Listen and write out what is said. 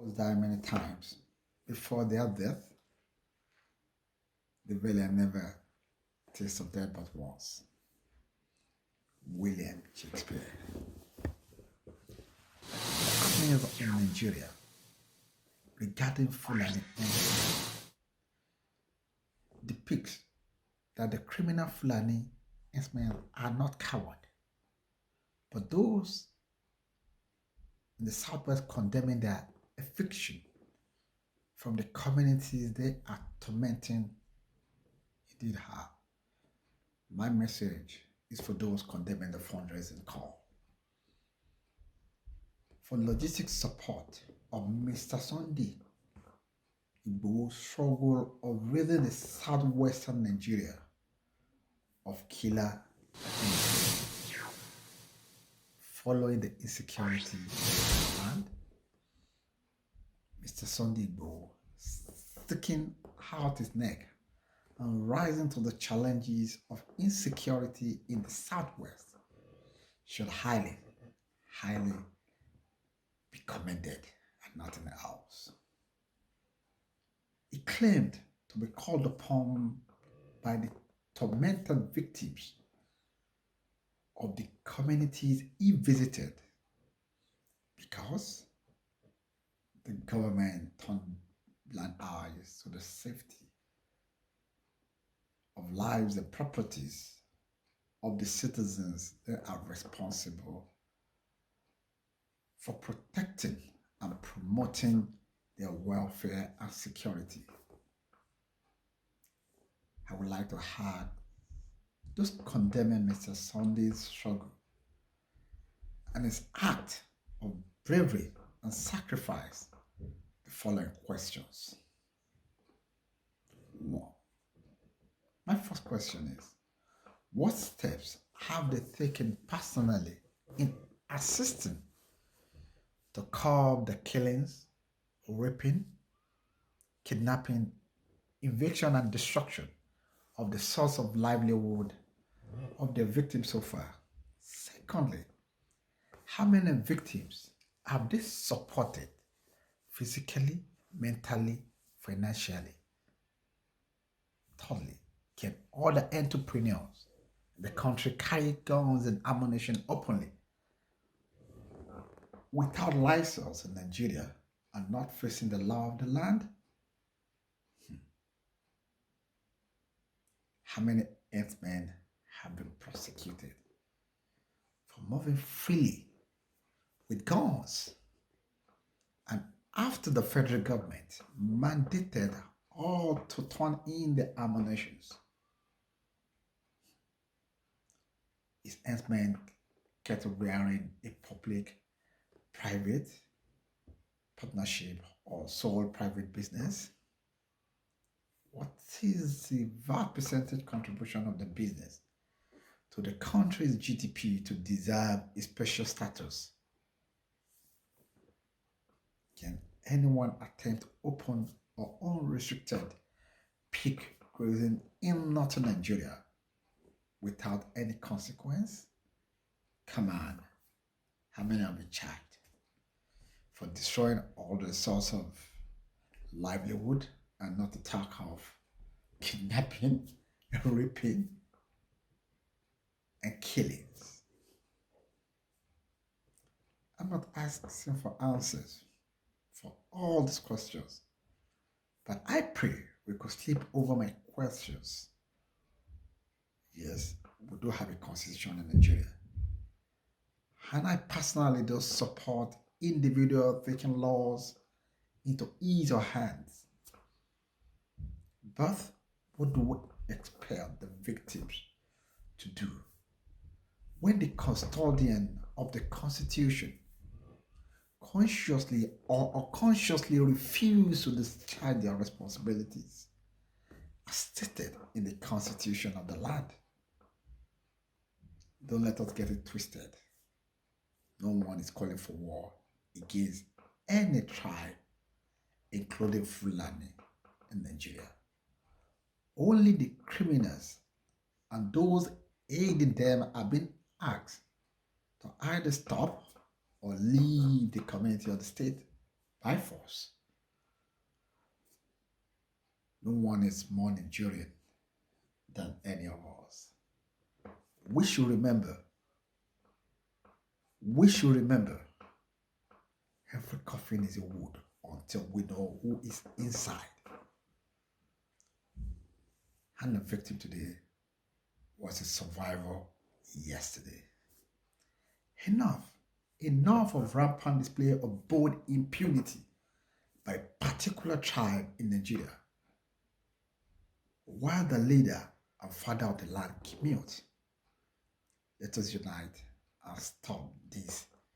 was died many times. Before their death, the villain never tasted death but once. William Shakespeare. Happenings in Nigeria regarding Fulani depicts that the criminal Fulani men are not cowards, but those in the southwest condemning their eviction from the communities they are tormenting indeed have. My message is for those condemning the fundraising call. For logistics support of Mr. Sunday Igboho's struggle of raising the southwestern Nigeria of killer following the insecurity and Mr. Sunday Igboho sticking out his neck and rising to the challenges of insecurity in the southwest should highly be commended and nothing else. He claimed to be called upon by the tormented victims of the communities he visited because the government turned blind eyes to the safety of lives and properties of the citizens that are responsible for protecting and promoting their welfare and security. I would like to add, those condemning Mr. Sunday's struggle and his act of bravery and sacrifice the following questions. 1. My first question is, what steps have they taken personally in assisting to curb the killings, raping, kidnapping, eviction, and destruction of the source of livelihood of the victims so far? Secondly, how many victims have they supported physically, mentally, financially? Thirdly, can other entrepreneurs in the country carry guns and ammunition openly without license in Nigeria and not facing the law of the land? How many men have been prosecuted for moving freely with guns? And after the federal government mandated all to turn in the ammunitions, is men kept wearing a public, private partnership or sole private business? What is the VAT percentage contribution of the business to the country's GDP to deserve a special status? Can anyone attempt open or unrestricted pig grazing in northern Nigeria without any consequence? Come on, how many have been charged for destroying all the source of livelihood, and not to talk of kidnapping, raping, and killings? I'm not asking for answers for all these questions, but I pray we could sleep over my questions. Yes, we do have a constitution in Nigeria, and I personally do support individual taking laws into each of hands. But what do we expect the victims to do when the custodian of the Constitution consciously or unconsciously refuse to discharge their responsibilities as stated in the Constitution of the land? Don't let us get it twisted. No one is calling for war against any tribe, including Fulani in Nigeria. Only the criminals and those aiding them are being asked to either stop or leave the community or the state by force. No one is more Nigerian than any of us. We should remember, we should remember, every coffin is a wood until we know who is inside. And the victim today was a survivor yesterday. Enough. Enough of rampant display of bold impunity by a particular tribe in Nigeria, while the leader and father of the land keep mute. Let us unite and stop this